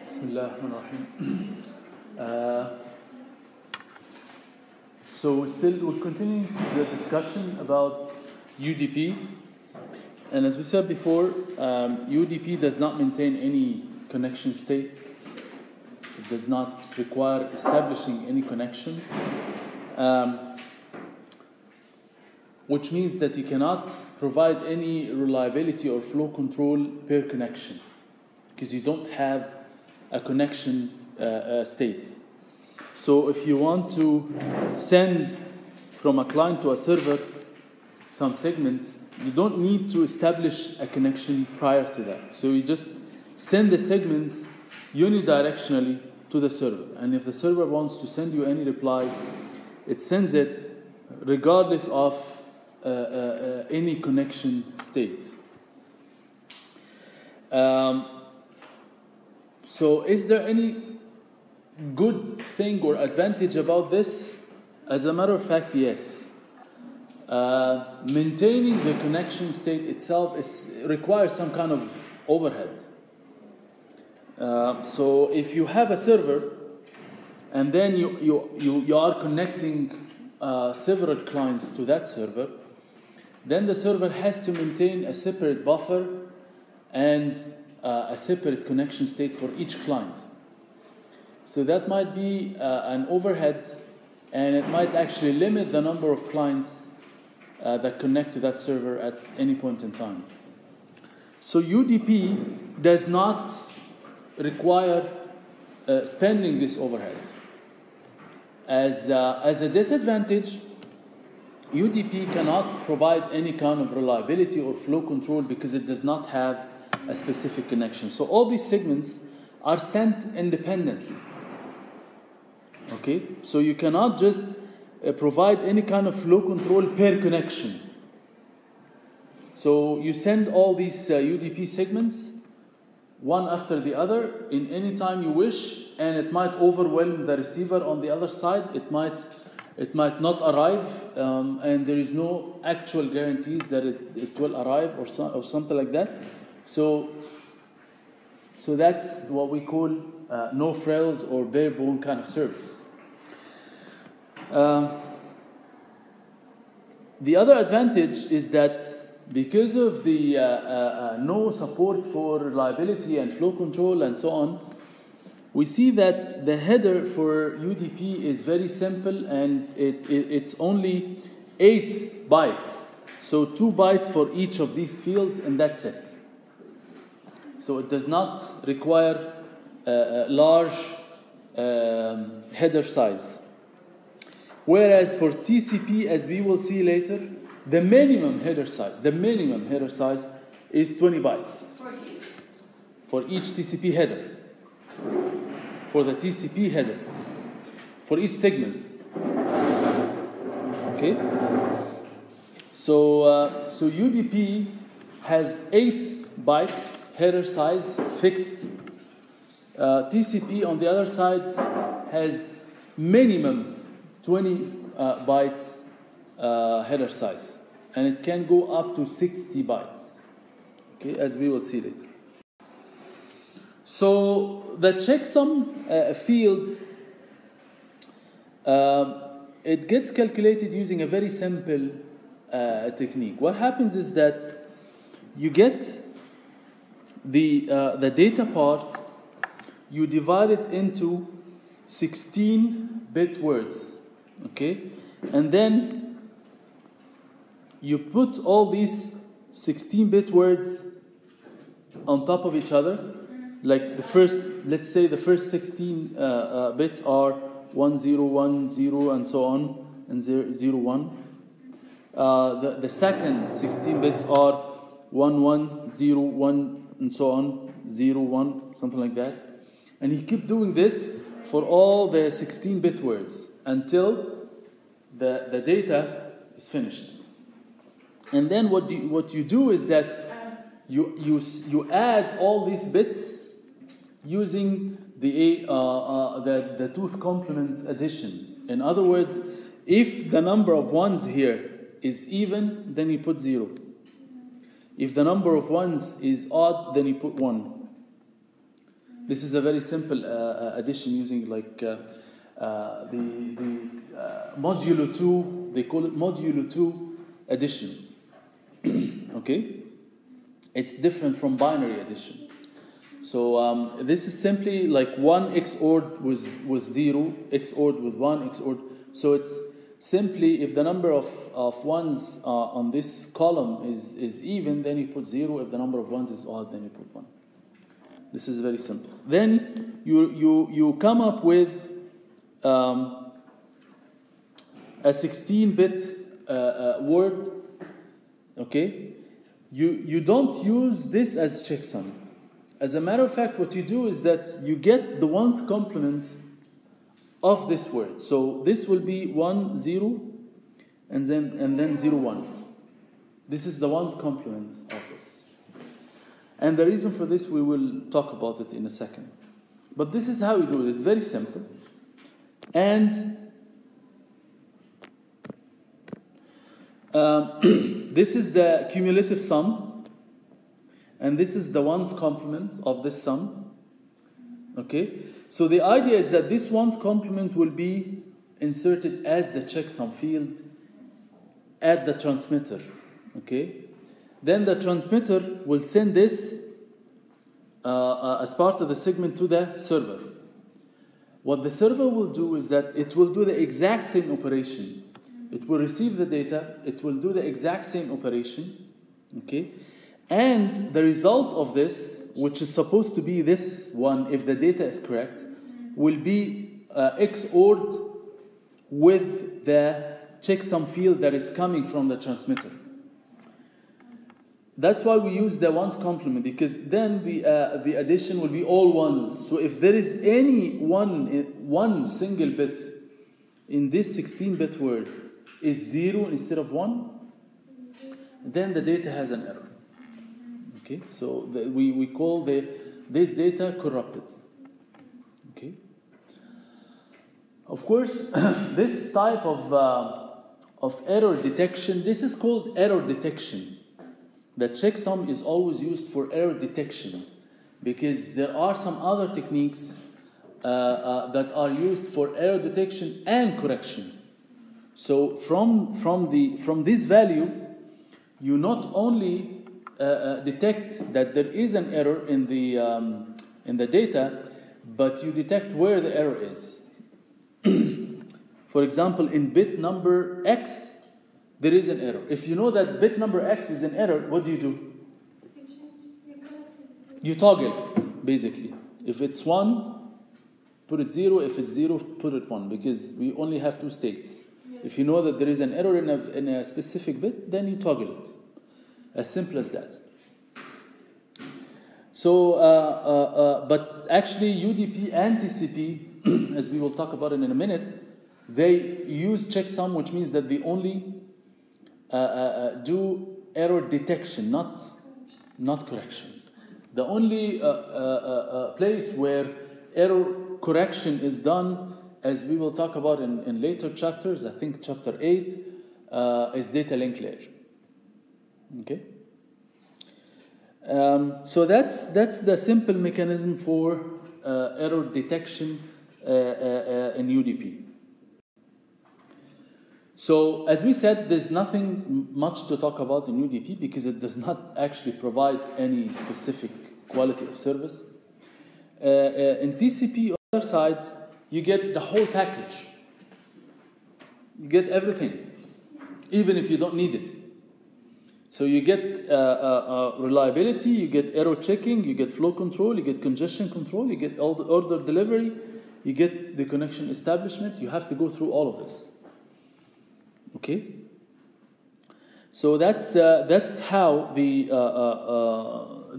Bismillah ar-Rahman. So still we're continuing the discussion about UDP. And as we said before, UDP does not maintain any connection state. It does not require establishing any connection. Which means that you cannot provide any reliability or flow control per connection, because you don't have a connection state. So if you want to send from a client to a server some segments, you don't need to establish a connection prior to that. So you just send the segments unidirectionally to the server. And if the server wants to send you any reply, it sends it regardless of any connection state. So is there any good thing or advantage about this? As a matter of fact, yes. Maintaining the connection state itself requires some kind of overhead. So if you have a server and then you are connecting several clients to that server, then the server has to maintain a separate buffer and a separate connection state for each client. So that might be an overhead, and it might actually limit the number of clients that connect to that server at any point in time. So UDP does not require spending this overhead. As a disadvantage, UDP cannot provide any kind of reliability or flow control because it does not have a specific connection. So all these segments are sent independently. Okay? So you cannot just provide any kind of flow control per connection. So you send all these UDP segments one after the other in any time you wish, and it might overwhelm the receiver on the other side. It might not arrive, and there is no actual guarantees that it will arrive or something like that. So that's what we call no frills or bare bone kind of service. The other advantage is that because of the no support for reliability and flow control and so on, we see that the header for UDP is very simple, and it's only 8 bytes. So 2 bytes for each of these fields, and that's it. So it does not require a large header size. Whereas for TCP, as we will see later, the minimum header size is 20 bytes for each TCP header. For the TCP header, for each segment. Okay? So UDP has 8 bytes header size fixed. TCP on the other side has minimum 20 bytes header size, and it can go up to 60 bytes. Okay, as we will see later. So the checksum field, it gets calculated using a very simple technique. What happens is that you get the data part, you divide it into 16-bit words, okay? And then you put all these 16-bit words on top of each other. Like let's say the first 16 bits are 1010 and so on, and 01. The second 16 bits are 1101 and so on, 01, something like that. And you keep doing this for all the 16-bit words until the data is finished. And then what you do is that you add all these bits using the tooth complement addition. In other words, if the number of ones here is even, then you put 0. If the number of ones is odd, then you put 1. This is a very simple addition using like the modulo 2, they call it modulo 2 addition. Okay? It's different from binary addition. So this is simply like 1 XORed with 0, XORed with 1, XORed. So it's simply if the number of ones on this column is even, then you put 0. If the number of ones is odd, then you put 1. This is very simple. Then you come up with a 16-bit word. Okay? You don't use this as checksum. As a matter of fact, what you do is that you get the ones complement of this word. So this will be 1, 0, and then 0, 1. This is the ones complement of this. And the reason for this, we will talk about it in a second. But this is how you do it. It's very simple. And this is the cumulative sum. And this is the ones complement of this sum. Okay? So the idea is that this ones complement will be inserted as the checksum field at the transmitter. Okay? Then the transmitter will send this as part of the segment to the server. What the server will do is that it will do the exact same operation. It will receive the data. It will do the exact same operation. Okay? And the result of this, which is supposed to be this one, if the data is correct, will be XORed with the checksum field that is coming from the transmitter. That's why we use the ones complement, because then the addition will be all ones. So if there is any one single bit in this 16-bit word is 0 instead of 1, then the data has an error. Okay, so we call this data corrupted. Okay. Of course, this type of error detection, this is called error detection. The checksum is always used for error detection because there are some other techniques that are used for error detection and correction. So from this value, you not only detect that there is an error in the data, but you detect where the error is. For example, in bit number X, there is an error. If you know that bit number X is an error, what do? You toggle, basically. If it's 1, put it 0. If it's 0, put it 1, because we only have 2 states. If you know that there is an error in a specific bit, then you toggle it. As simple as that. So, but actually UDP and TCP, as we will talk about it in a minute, they use checksum, which means that they only do error detection, not correction. The only place where error correction is done, as we will talk about in later chapters, I think chapter 8, is data link layer. Okay. So that's the simple mechanism for error detection in UDP. So as we said, there's nothing much to talk about in UDP because it does not actually provide any specific quality of service. In TCP, on the other side, you get the whole package. You get everything, even if you don't need it. So you get reliability, you get error checking, you get flow control, you get congestion control, you get all the order delivery, you get the connection establishment. You have to go through all of this. Okay. So that's how the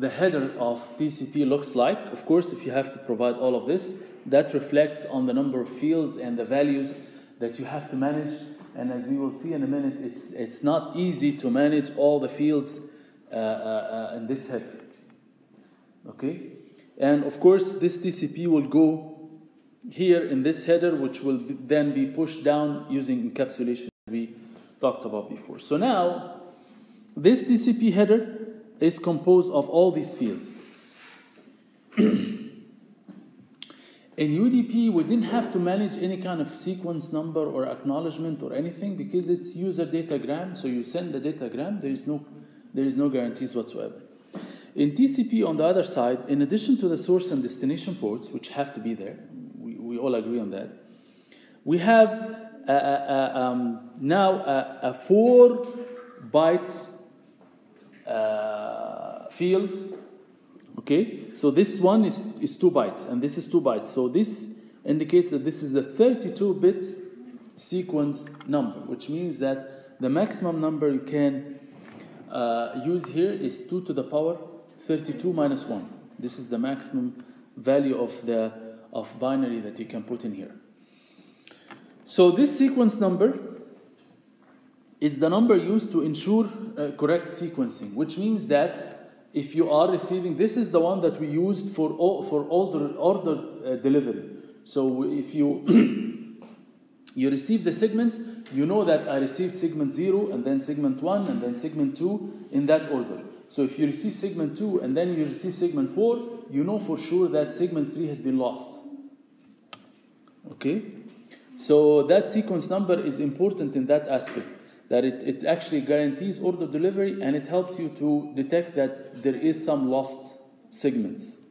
header of TCP looks like. Of course, if you have to provide all of this, that reflects on the number of fields and the values that you have to manage. And as we will see in a minute, it's not easy to manage all the fields in this header. Okay? And of course, this TCP will go here in this header, which will then be pushed down using encapsulation we talked about before. So now, this TCP header is composed of all these fields. In UDP, we didn't have to manage any kind of sequence number or acknowledgement or anything because it's user datagram. So you send the datagram. There is no guarantees whatsoever. In TCP, on the other side, in addition to the source and destination ports, which have to be there, we all agree on that, we have now a 4-byte field. Okay, so this one is 2 bytes, and this is 2 bytes. So this indicates that this is a 32-bit sequence number, which means that the maximum number you can use here is 2 to the power 32 minus 1. This is the maximum value of binary that you can put in here. So this sequence number is the number used to ensure correct sequencing, which means that if you are receiving, this is the one that we used for ordered delivery. So if you you receive the segments, you know that I received segment 0 and then segment 1 and then segment 2 in that order. So if you receive segment 2 and then you receive segment 4, you know for sure that segment 3 has been lost. Okay? So that sequence number is important in that aspect, that it actually guarantees order delivery and it helps you to detect that there is some lost segments.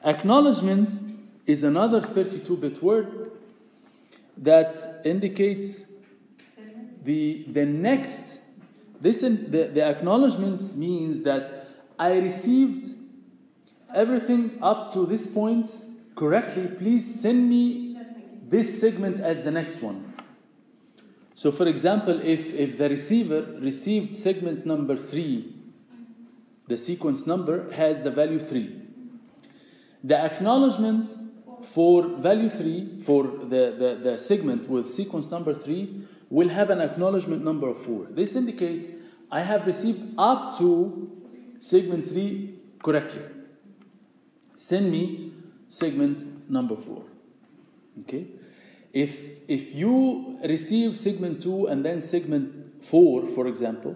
Acknowledgement is another 32-bit word that indicates the next. The acknowledgement means that I received everything up to this point correctly. Please send me this segment as the next one. So for example, if the receiver received segment number 3, the sequence number has the value 3. The acknowledgement for value 3, for the segment with sequence number 3, will have an acknowledgement number of 4. This indicates I have received up to segment 3 correctly. Send me segment number 4. Okay? If you receive segment 2 and then segment 4, for example,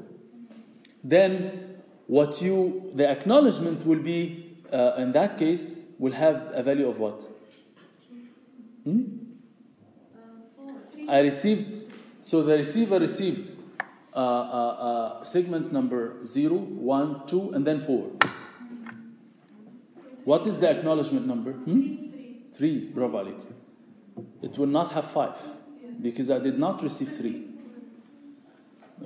then the acknowledgement will be, in that case, will have a value of what? I received, so the receiver received segment number 0, 1, 2, and then 4. What is the acknowledgement number? 3. Bravo, Alik. It will not have 5 because I did not receive 3.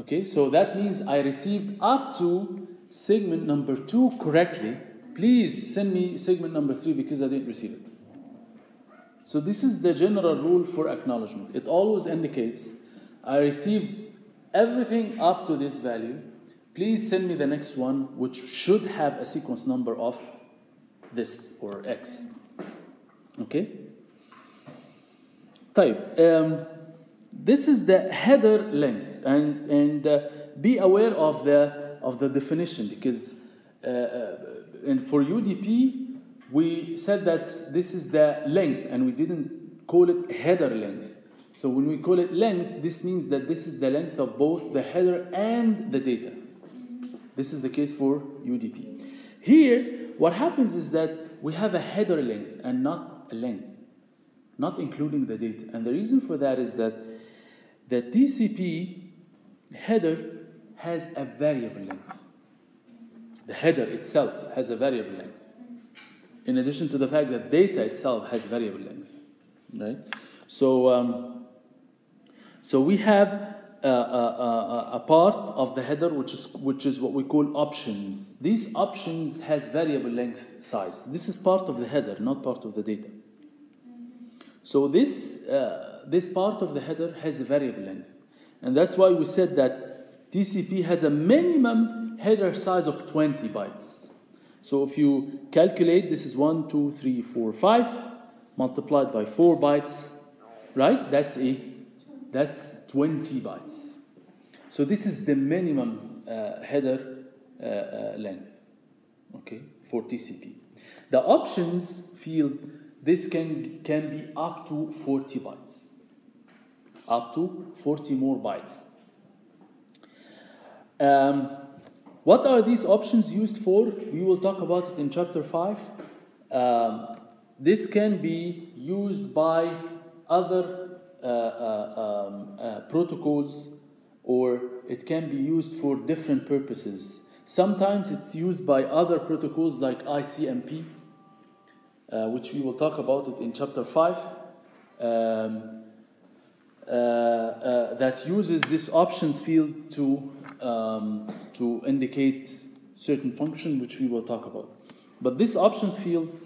Okay, so that means I received up to segment number 2 correctly. Please send me segment number 3 because I didn't receive it. So this is the general rule for acknowledgement. It always indicates I received everything up to this value. Please send me the next one, which should have a sequence number of this or X. Okay? Type. This is the header length, and be aware of the definition, because and for UDP we said that this is the length and we didn't call it header length. So when we call it length, this means that this is the length of both the header and the data. This is the case for UDP. Here, what happens is that we have a header length and not a length, not including the data. And the reason for that is that the TCP header has a variable length. The header itself has a variable length, in addition to the fact that data itself has variable length, right? So we have a part of the header which is what we call options. These options has variable length size. This is part of the header, not part of the data. So this part of the header has a variable length, and that's why we said that TCP has a minimum header size of 20 bytes. So if you calculate, this is 1, 2, 3, 4, 5 multiplied by 4 bytes, right? That's 20 bytes. So this is the minimum header length, okay, for TCP. The options field, this can be up to 40 bytes. Up to 40 more bytes. What are these options used for? We will talk about it in chapter 5. this can be used by other protocols, or it can be used for different purposes. Sometimes it's used by other protocols like Cmpe, which we will talk about it in chapter 5, that uses this options field to indicate certain function, which we will talk about. But this option field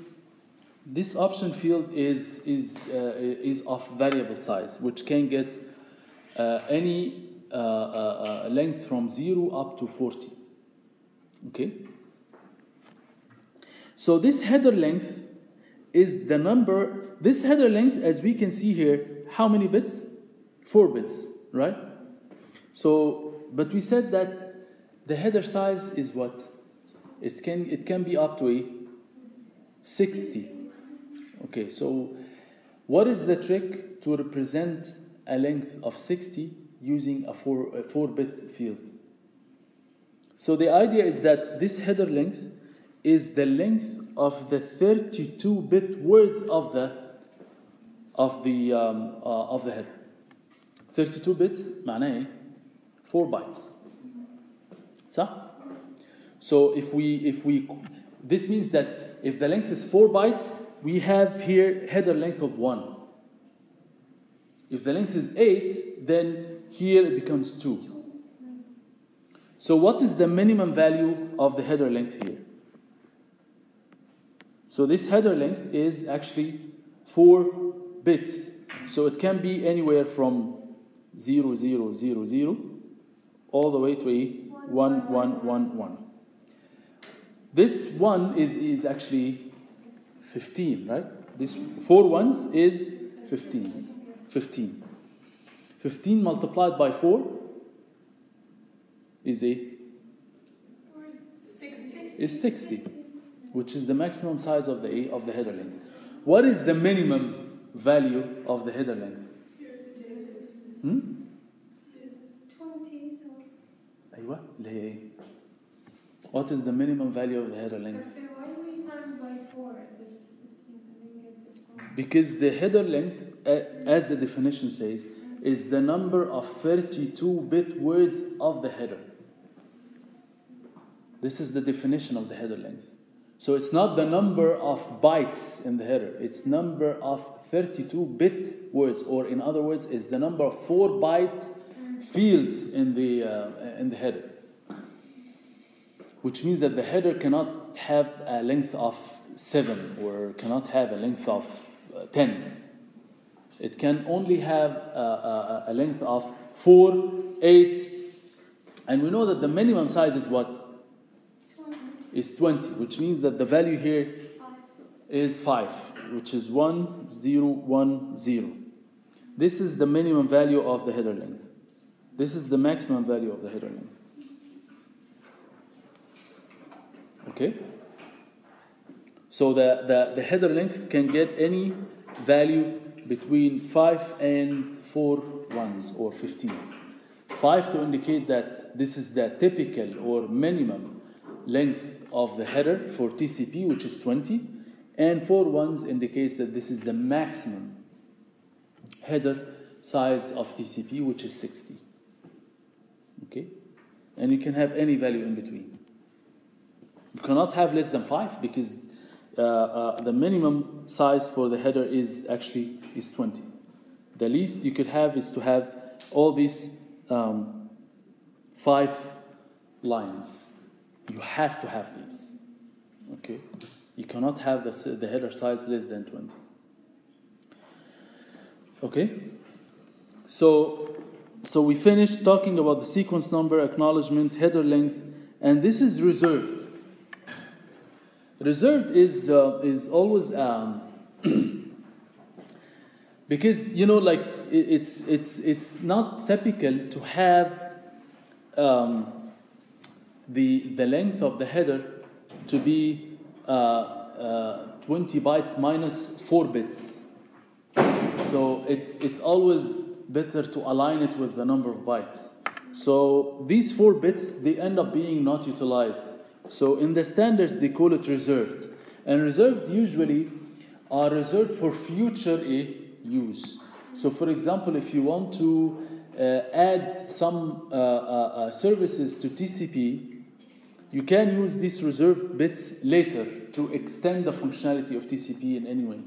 is of variable size, which can get any length from 0 up to 40. Okay? So this header length is the number. This header length, as we can see here, how many bits? 4 bits, right? So, but we said that the header size is what? It can be up to a 60. Okay, so what is the trick to represent a length of 60 using a 4-bit field? So the idea is that this header length is the length of the 32-bit words of the header. 32 bits معناه 4 bytes. صح? So if we this means that if the length is 4 bytes, we have here header length of 1. If the length is 8, then here it becomes 2. So what is the minimum value of the header length here? So this header length is actually 4 bits. So it can be anywhere from 0000 all the way to a 1111. This 1 is actually 15, right? This 4 ones is 15. 15 multiplied by 4 is 60, which is the maximum size of the header length. What is the minimum value of the header length? 20. أيوة اللي هي إيه؟ What is the minimum value of the header length? Okay, why do we times by 4 at this 15? I didn't get this one. Because the header length, as the definition says, is the number of 32-bit words of the header. This is the definition of the header length. So it's not the number of bytes in the header. It's number of 32-bit words, or in other words, is the number of 4-byte fields in the header. Which means that the header cannot have a length of 7 or cannot have a length of 10. It can only have a length of 4, 8, and we know that the minimum size is what? 20. Is 20, which means that the value here is 5, which is 1, 0, 1, 0. This is the minimum value of the header length. This is the maximum value of the header length. Okay? So the header length can get any value between 5 and 4 ones or 15. 5 to indicate that this is the typical or minimum length of the header for TCP, which is 20, and 4 ones indicates that this is the maximum header size of TCP, which is 60. Okay? And you can have any value in between. You cannot have less than 5 because the minimum size for the header is 20. The least you could have is to have all these 5 lines. You have to have these. Okay? You cannot have the header size less than 20. Okay? So we finished talking about the sequence number, acknowledgement, header length, and this is reserved. Reserved is always because like it's not typical to have the length of the header to be 20 bytes minus 4 bits. So it's always better to align it with the number of bytes. So these 4 bits, they end up being not utilized. So in the standards, they call it reserved. And reserved usually are reserved for future use. So for example, if you want to add some services to TCP, you can use these reserved bits later to extend the functionality of TCP in any way.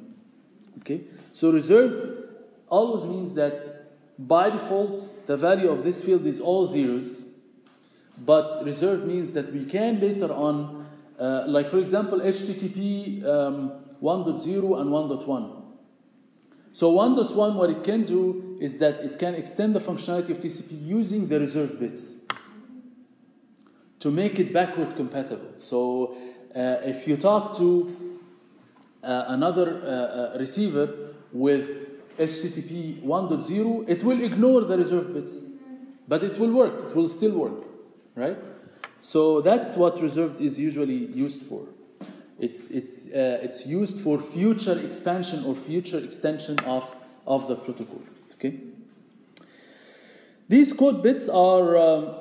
Okay? So reserved always means that by default, the value of this field is all zeros, but reserved means that we can later on, like for example, HTTP 1.0 and 1.1. So 1.1, what it can do is that it can extend the functionality of TCP using the reserved bits to make it backward compatible. So if you talk to another receiver with HTTP 1.0, it will ignore the reserved bits, but it will work. It will still work, right? So that's what reserved is usually used for. It's used for future expansion or future extension of the protocol. Okay. These code bits are.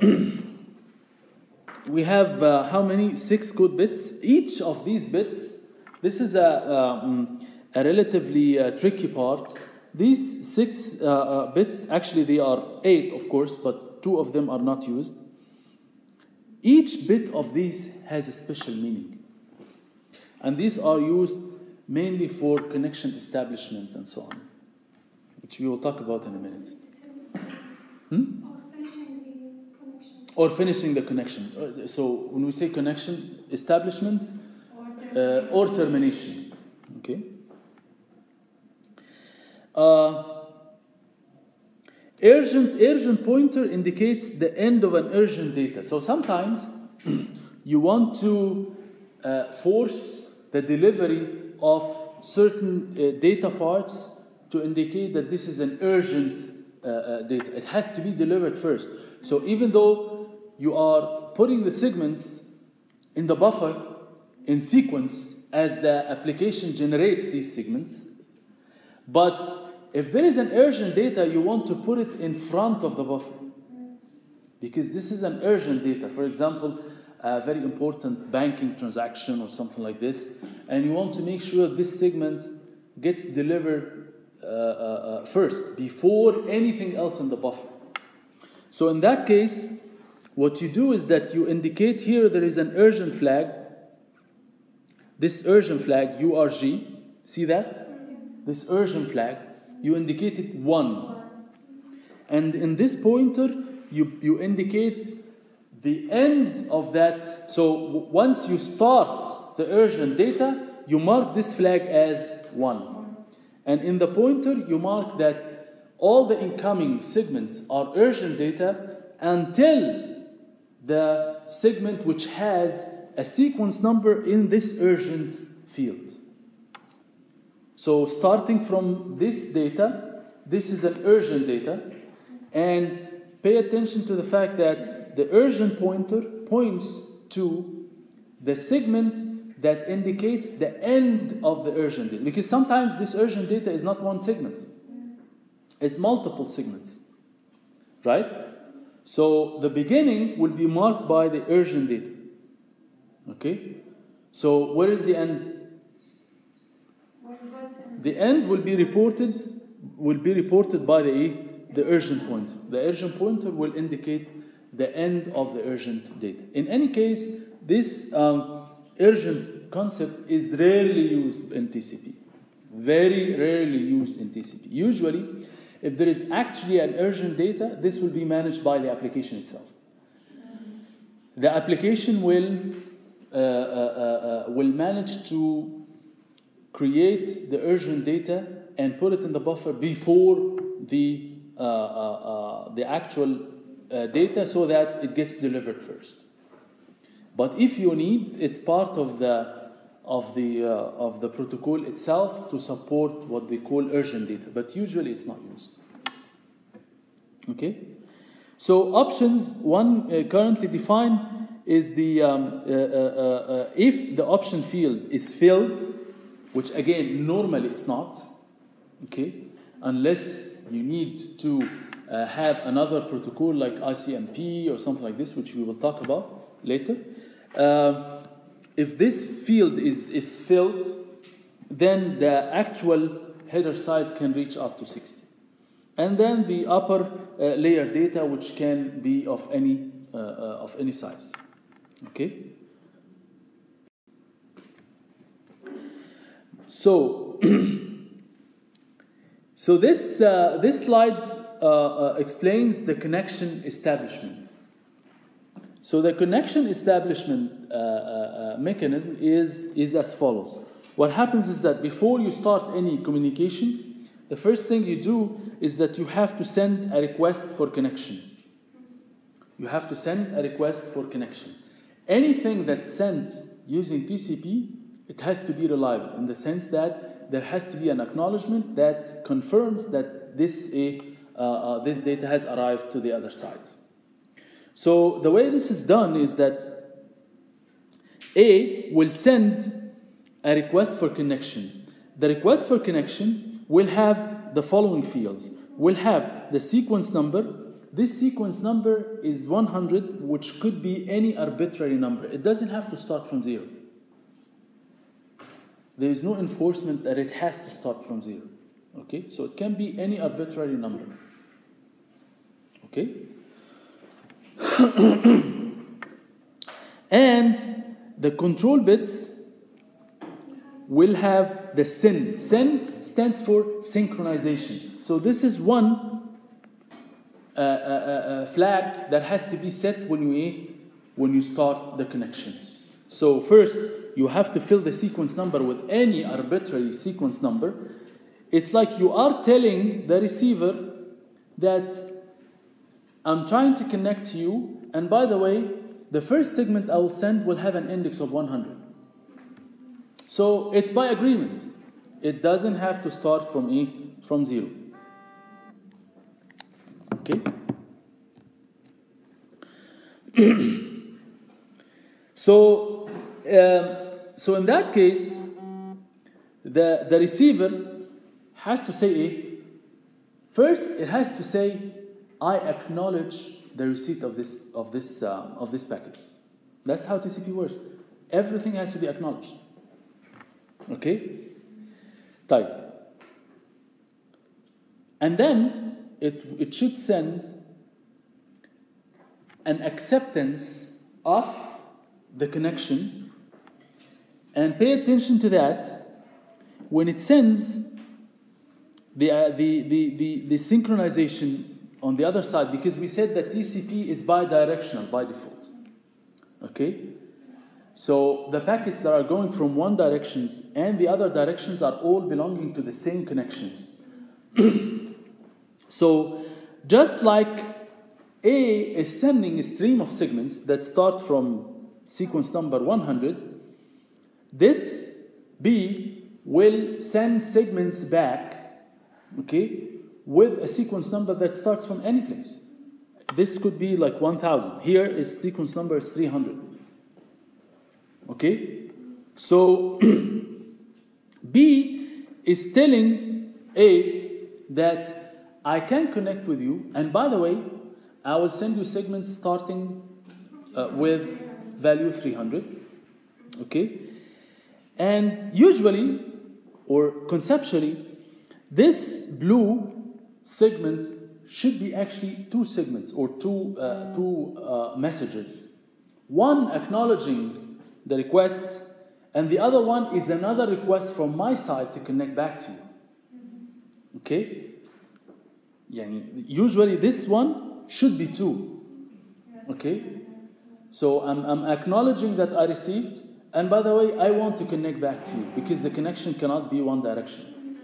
We have how many? 6 code bits. Each of these bits. This is a relatively tricky part. These 6 bits, actually they are 8, of course, but 2 of them are not used. Each bit of these has a special meaning. And these are used mainly for connection establishment and so on, which we will talk about in a minute. Or finishing the connection. So when we say connection establishment or termination. Okay. Urgent pointer indicates the end of an urgent data. So sometimes you want to force the delivery of certain data parts to indicate that this is an urgent data. It has to be delivered first. So even though you are putting the segments in the buffer in sequence as the application generates these segments, but if there is an urgent data, you want to put it in front of the buffer because this is an urgent data. For example, a very important banking transaction or something like this, and you want to make sure this segment gets delivered first before anything else in the buffer. So in that case, what you do is that you indicate here there is an urgent flag. This urgent flag, URG, see that? Yes. This urgent flag, you indicate it 1. And in this pointer, you indicate the end of that. So once you start the urgent data, you mark this flag as 1. And in the pointer, you mark that all the incoming segments are urgent data until the segment which has a sequence number in this urgent field. So starting from this data, this is an urgent data, and pay attention to the fact that the urgent pointer points to the segment that indicates the end of the urgent data. Because sometimes this urgent data is not one segment. It's multiple segments, right? So the beginning will be marked by the urgent data. Okay? So where is the end? The end will be reported by the urgent pointer. The urgent pointer will indicate the end of the urgent data. In any case, this urgent concept is rarely used in TCP. Very rarely used in TCP. Usually, if there is actually an urgent data, this will be managed by the application itself. The application will manage to create the urgent data and put it in the buffer before the actual data, so that it gets delivered first. But if you need, it's part of the protocol itself to support what they call urgent data, but usually it's not used. Okay, so options one currently defined is the if the option field is filled, which again normally it's not. Okay, unless you need to have another protocol like Cmpe or something like this, which we will talk about later. If this field is filled, then the actual header size can reach up to 60. And then the upper layer data, which can be of any size. Okay. So, this slide explains the connection establishment. So the connection establishment mechanism is as follows. What happens is that before you start any communication, the first thing you do is that you have to send a request for connection. You have to send a request for connection. Anything that's sent using TCP, it has to be reliable in the sense that there has to be an acknowledgement that confirms that this data has arrived to the other side. So the way this is done is that A will send a request for connection. The request for connection will have the following fields. Will have the sequence number. This sequence number is 100, which could be any arbitrary number. It doesn't have to start from 0. There is no enforcement that it has to start from 0. Okay? So it can be any arbitrary number. Okay? And the control bits will have the SYN. SYN stands for synchronization. So this is one flag that has to be set when you start the connection. So first, you have to fill the sequence number with any arbitrary sequence number. It's like you are telling the receiver that I'm trying to connect to you, and by the way, the first segment I will send will have an index of 100. So it's by agreement. It doesn't have to start from 0. Okay? So in that case, the receiver has to say first, it has to say, I acknowledge the receipt of this packet. That's how TCP works. Everything has to be acknowledged. Okay? Type. And then it should send an acceptance of the connection, and pay attention to that when it sends the synchronization on the other side, because we said that TCP is bidirectional by default. Okay? So the packets that are going from one direction and the other directions are all belonging to the same connection. So just like A is sending a stream of segments that start from sequence number 100, this B will send segments back, okay, with a sequence number that starts from any place. This could be like 1000. Here is sequence number is 300. Okay? So B is telling A that I can connect with you, and by the way, I will send you segments starting with value 300. Okay? And usually, or conceptually, this blue segment should be actually two segments or two messages. One acknowledging the request, and the other one is another request from my side to connect back to you. Okay? Usually this one should be two. Okay? So I'm acknowledging that I received, and by the way, I want to connect back to you because the connection cannot be one direction.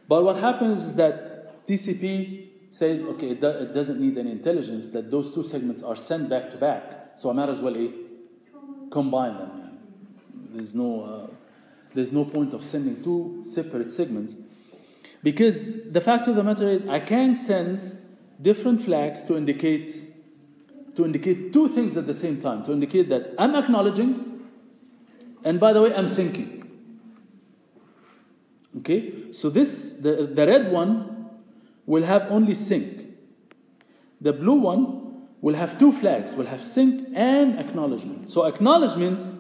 But what happens is that TCP says, okay, it doesn't need any intelligence, that those two segments are sent back to back, so I might as well combine them. There's no point of sending two separate segments, because the fact of the matter is I can send different flags to indicate two things at the same time, to indicate that I'm acknowledging, and by the way, I'm syncing. Okay, so the red one will have only sync. The blue one will have two flags, will have sync and acknowledgement. So acknowledgement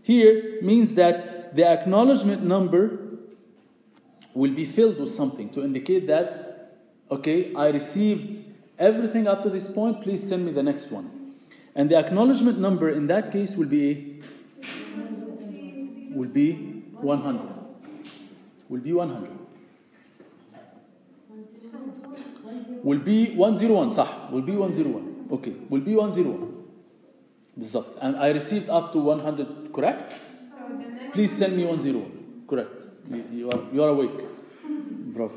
here means that the acknowledgement number will be filled with something to indicate that, okay, I received everything up to this point, please send me the next one. And the acknowledgement number in that case will be 100. Will be 100. Will be 101, صح. Will be 101. Okay, will be 101. بالضبط. And I received up to 100, correct? Please send me 101. Correct. You are awake. Bravo.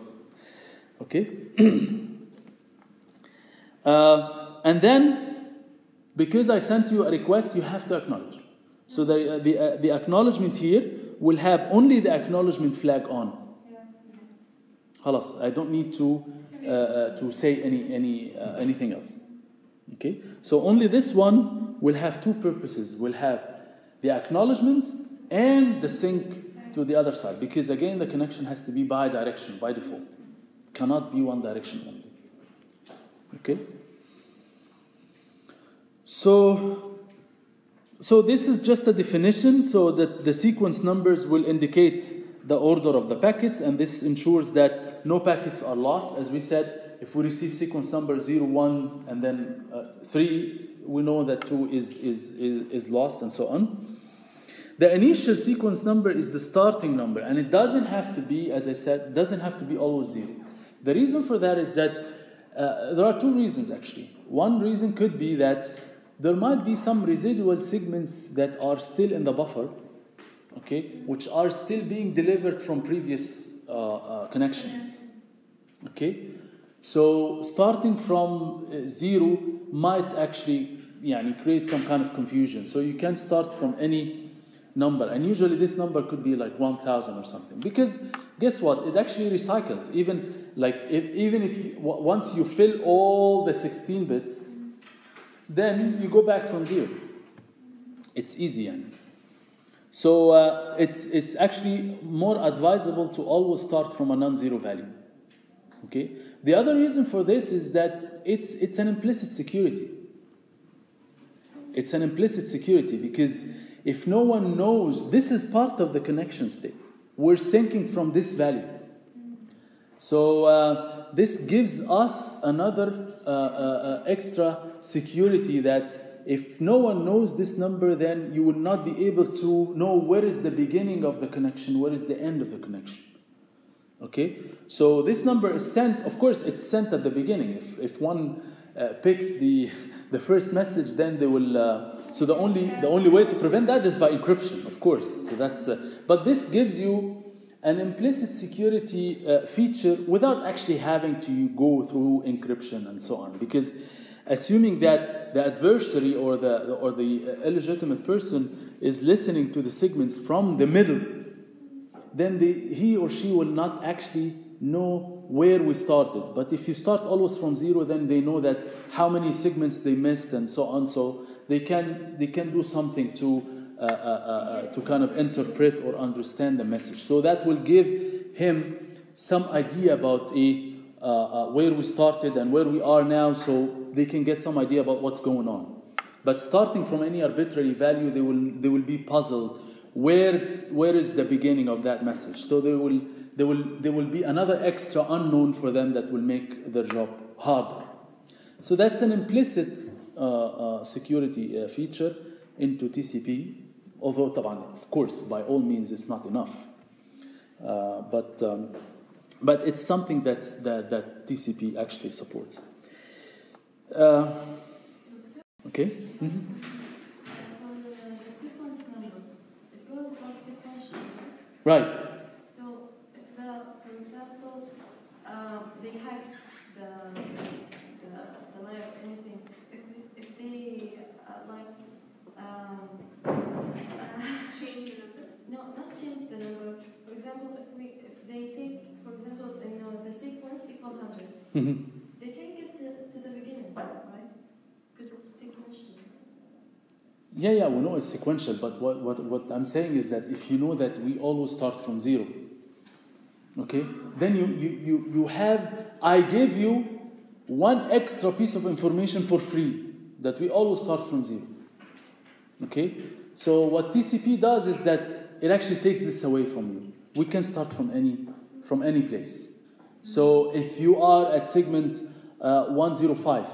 Okay. And then, because I sent you a request, you have to acknowledge. So the acknowledgement here will have only the acknowledgement flag on. خلاص, I don't need to say anything else. Okay. So only this one will have two purposes. Will have the acknowledgement and the sync to the other side, because again the connection has to be bi-direction by default. It cannot be one direction only. Okay. So this is just a definition, so that the sequence numbers will indicate the order of the packets, and this ensures that no packets are lost. As we said, if we receive sequence number 0, 1, and then 3, we know that 2 is lost, and so on. The initial sequence number is the starting number, and it doesn't have to be, as I said, doesn't have to be always 0. The reason for that is that there are two reasons actually. One reason could be that there might be some residual segments that are still in the buffer, okay, which are still being delivered from previous connection. Okay, so starting from 0 might actually create some kind of confusion. So you can start from any number, and usually this number could be like 1,000 or something, because guess what? It actually recycles. Even if once you fill all the 16 bits, then you go back from 0. It's easy. So it's actually more advisable to always start from a non-zero value. Okay. The other reason for this is that it's an implicit security. It's an implicit security because if no one knows, this is part of the connection state. We're syncing from this value. So this gives us another extra security that if no one knows this number, then you will not be able to know where is the beginning of the connection, where is the end of the connection. Okay? So this number is sent, of course it's sent at the beginning. If one picks the first message, then they will... so the only way to prevent that is by encryption, of course. So that's... but this gives you an implicit security feature without actually having to go through encryption and so on. Because assuming that the adversary or the illegitimate person is listening to the segments from the middle, then he or she will not actually know where we started. But if you start always from 0, then they know that how many segments they missed and so on. So they can do something to kind of interpret or understand the message. So that will give him some idea about where we started and where we are now, so they can get some idea about what's going on. But starting from any arbitrary value, they will be puzzled. Where is the beginning of that message? So there will be another extra unknown for them that will make their job harder. So that's an implicit security feature into TCP. Although, of course, by all means, it's not enough. But it's something that TCP actually supports. Okay. Mm-hmm. The sequence number, it goes like sequential. Right. So if for example, they hack the line of anything, if they change the number? No, not change the number. For example, if they take, for example, the sequence equal 100, Mm-hmm. they can get to the beginning, right? Because it's sequential. Yeah, we know it's sequential, but what I'm saying is that if you know that we always start from 0, okay, then you have, I gave you one extra piece of information for free, that we always start from 0. Okay, so what TCP does is that it actually takes this away from you. We can start from any place. So if you are at segment 105,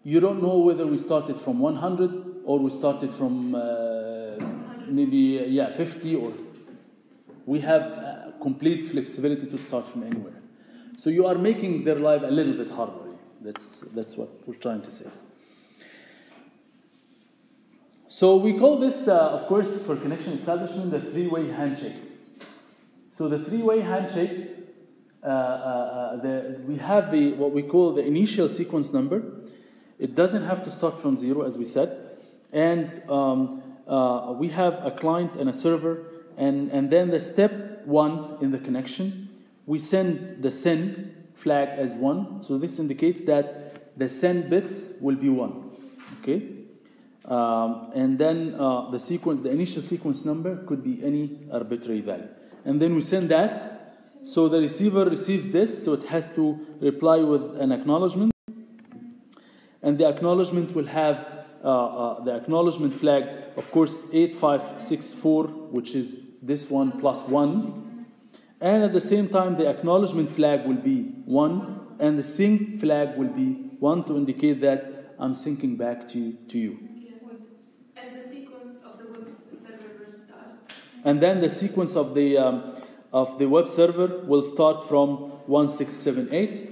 you don't know whether we started from 100 or we started from maybe 50 or we have complete flexibility to start from anywhere. So you are making their life a little bit harder. That's what we're trying to say. So we call this, of course, for connection establishment, the three-way handshake. So the three-way handshake, we have what we call the initial sequence number. It doesn't have to start from 0, as we said. And we have a client and a server. And then the step 1 in the connection, we send the send flag as 1. So this indicates that the send bit will be 1. Okay? And then the initial sequence number could be any arbitrary value. And then we send that. So the receiver receives this. So it has to reply with an acknowledgement. And the acknowledgement will have the acknowledgement flag, of course, 8564, which is this one plus 1. And at the same time, the acknowledgement flag will be 1. And the sync flag will be 1 to indicate that I'm syncing back to you. And the sequence of the web server will start. And then the sequence of the web server will start from 1678.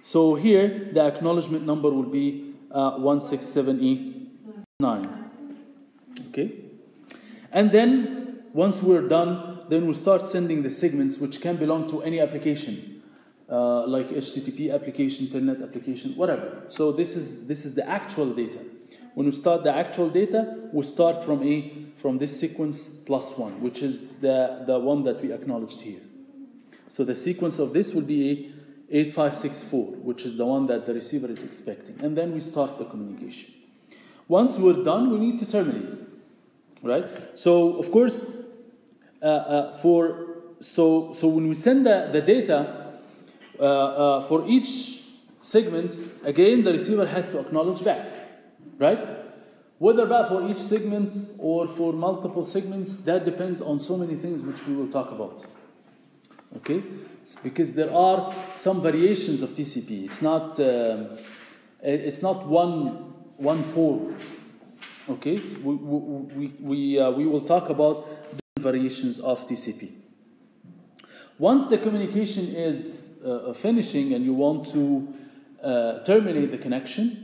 So here, the acknowledgement number will be 167E9. Okay? And then, once we're done, then we'll start sending the segments which can belong to any application, like HTTP application, Telnet application, whatever. So this is the actual data. When we start the actual data, we start from this sequence plus 1, which is the one that we acknowledged here. So the sequence of this will be 8564, which is the one that the receiver is expecting. And then we start the communication. Once we're done, we need to terminate. Right? So, of course, so when we send the data for each segment, again, the receiver has to acknowledge back. Right? Whether for each segment or for multiple segments, that depends on so many things which we will talk about. Okay? Because there are some variations of TCP. It's not one form. Okay? We will talk about different variations of TCP. Once the communication is finishing and you want to terminate the connection,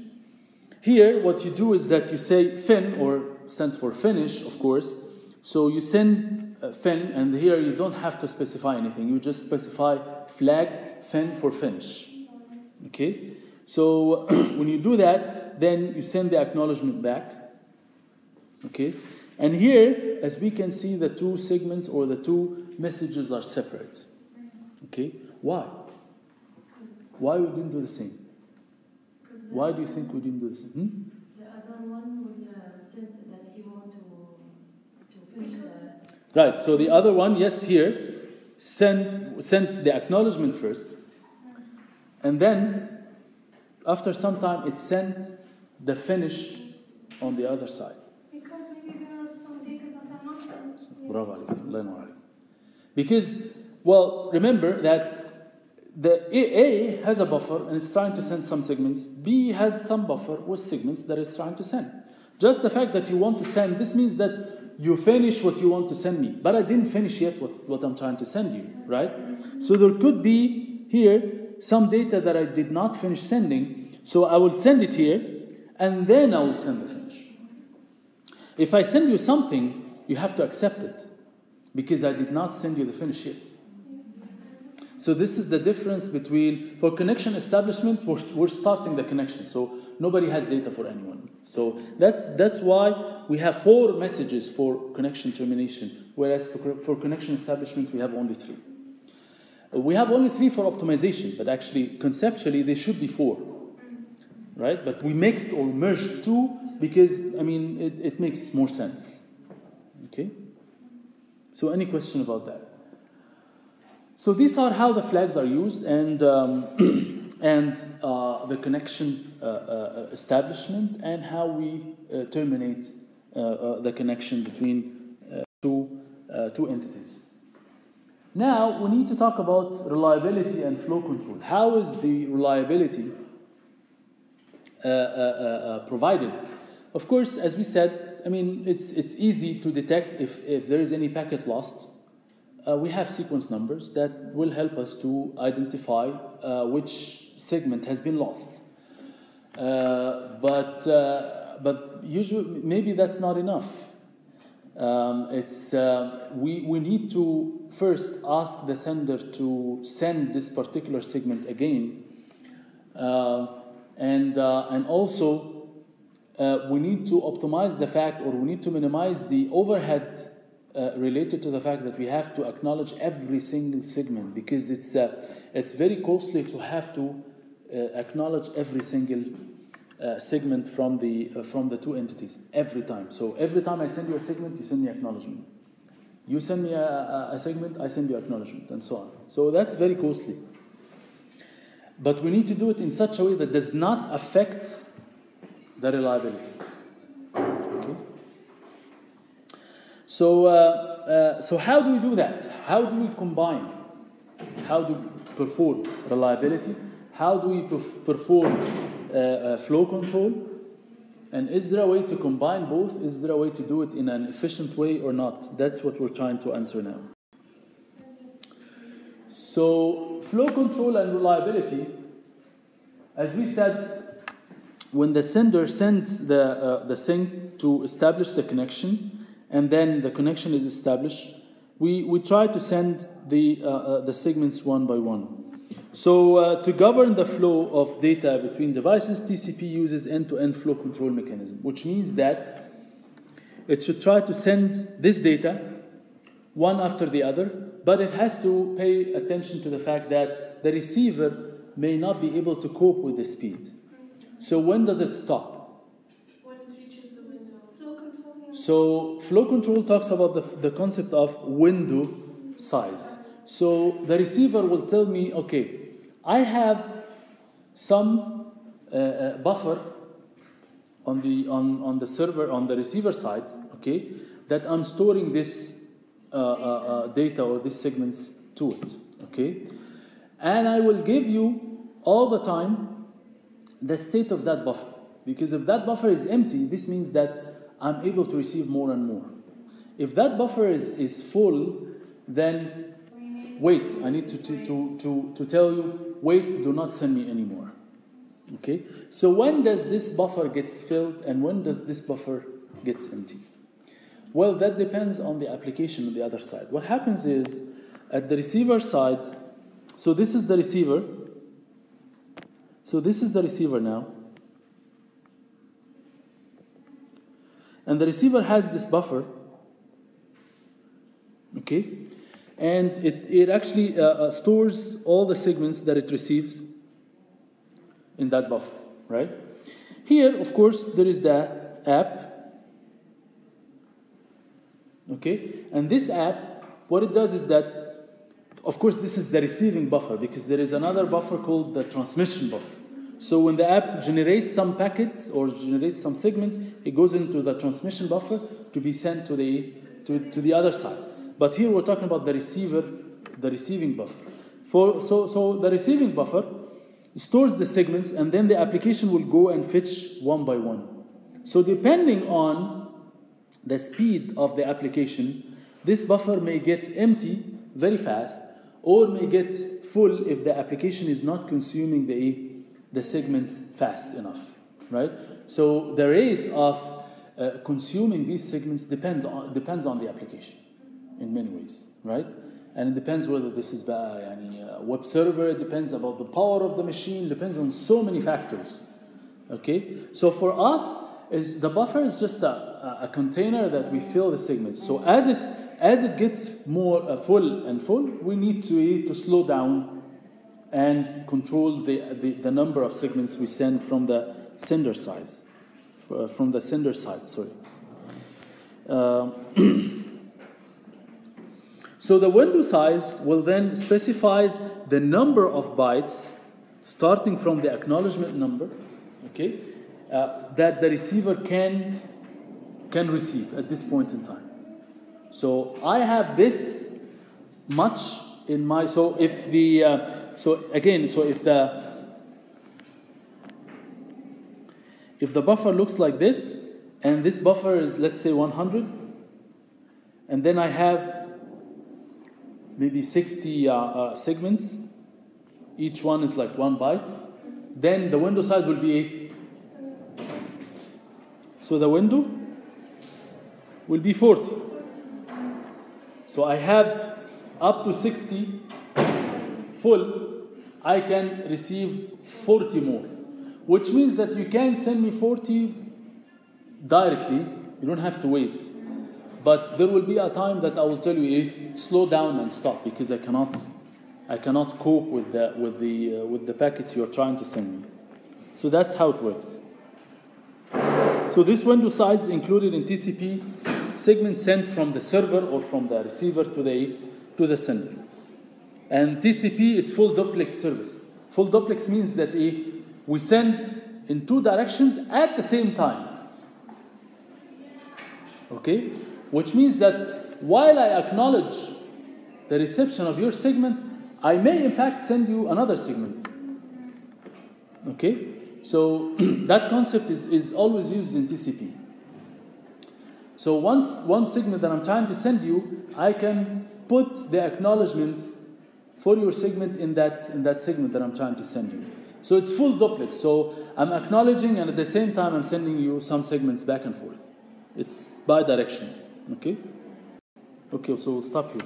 here what you do is that you say fin, or stands for finish, of course. So you send fin, and here you don't have to specify anything. You just specify flag fin for finish. Okay? So when you do that, then you send the acknowledgement back. Okay? And here, as we can see, the two segments or the two messages are separate. Okay? Why? Why we didn't do the same? Why do you think we didn't do the same? The other one would say that he want to finish the... Right, so the other one, yes, here, send the acknowledgement first, and then, after some time, it sent the finish on the other side. Because maybe there are some data that are not sent. Bravo, Ali. Because, well, remember that the A has a buffer and is trying to send some segments. B has some buffer with segments that is trying to send. Just the fact that you want to send, this means that you finish what you want to send me. But I didn't finish yet what I'm trying to send you, right? So there could be here some data that I did not finish sending. So I will send it here, and then I will send the finish. If I send you something, you have to accept it, because I did not send you the finish yet. So this is the difference between, for connection establishment, we're starting the connection. So nobody has data for anyone. So that's why we have 4 messages for connection termination, whereas for connection establishment, we have only 3. We have only 3 for optimization, but actually, conceptually, they should be 4. Right? But we mixed or merged 2 because, I mean, it makes more sense. Okay? So any question about that? So these are how the flags are used, and the connection establishment, and how we terminate the connection between two two entities. Now, we need to talk about reliability and flow control. How is the reliability provided? Of course, as we said, I mean, it's easy to detect if there is any packet lost. We have sequence numbers that will help us to identify which segment has been lost. But usually, maybe that's not enough. We need to first ask the sender to send this particular segment again, and also we need to optimize the fact, or we need to minimize the overhead related to the fact that we have to acknowledge every single segment, because it's very costly to have to acknowledge every single segment from the two entities every time. So every time I send you a segment, you send me acknowledgement. You send me a segment, I send you acknowledgement, and so on. So that's very costly. But we need to do it in such a way that does not affect the reliability. Okay. So how do we do that? How do we combine? How do we perform reliability? How do we perform flow control? And is there a way to combine both? Is there a way to do it in an efficient way or not? That's what we're trying to answer now. So flow control and reliability, as we said, when the sender sends the sync to establish the connection, and then the connection is established, we try to send the segments one by one. So to govern the flow of data between devices, TCP uses end-to-end flow control mechanism, which means that it should try to send this data one after the other, but it has to pay attention to the fact that the receiver may not be able to cope with the speed. So when does it stop? When it reaches the window of flow control. So flow control talks about the concept of window size. So the receiver will tell me, okay, I have some buffer on the server, on the receiver side, okay, that I'm storing this data or these segments to it, okay, and I will give you all the time the state of that buffer, because if that buffer is empty, this means that I'm able to receive more and more. If that buffer is full, then wait, I need to tell you, wait, do not send me anymore. Okay? So when does this buffer gets filled and when does this buffer gets empty? Well, that depends on the application on the other side. What happens is, at the receiver side, so this is the receiver. So this is the receiver now. And the receiver has this buffer. Okay? And it actually stores all the segments that it receives in that buffer, right? Here, of course, there is the app. Okay? And this app, what it does is that, of course, this is the receiving buffer, because there is another buffer called the transmission buffer. So when the app generates some packets or generates some segments, it goes into the transmission buffer to be sent to the other side. But here we're talking about the receiving buffer. So the receiving buffer stores the segments, and then the application will go and fetch one by one. So depending on the speed of the application, this buffer may get empty very fast, or may get full if the application is not consuming the segments fast enough, right? So the rate of consuming these segments depends on the application in many ways, right? And it depends whether this is a web server, it depends about the power of the machine, depends on so many factors, okay? So for us, the buffer is just a container that we fill the segments. So as it gets more full, we need to slow down and control the number of segments we send from the sender side. So the window size will then specifies the number of bytes starting from the acknowledgement number, okay, that the receiver can receive at this point in time. So I have this much in my, so if the, if the buffer looks like this, and this buffer is, let's say, 100, and then I have maybe 60 segments, each one is like 1 byte, then the window size will be so the window will be 40. So I have up to 60 full, I can receive 40 more, which means that you can send me 40 directly, you don't have to wait. But there will be a time that I will tell you, slow down and stop, because I cannot cope with the packets you are trying to send me. So that's how it works. So this window size is included in TCP segment sent from the server or from the receiver to the sender. And TCP is full duplex service. Full duplex means that we send in 2 directions at the same time. Okay? Which means that while I acknowledge the reception of your segment, I may in fact send you another segment. Okay? So that concept is always used in TCP. So one segment that I'm trying to send you, I can put the acknowledgement for your segment in that segment that I'm trying to send you. So it's full duplex. So I'm acknowledging, and at the same time I'm sending you some segments back and forth. It's bi-directional. Okay? Okay, so we'll stop here.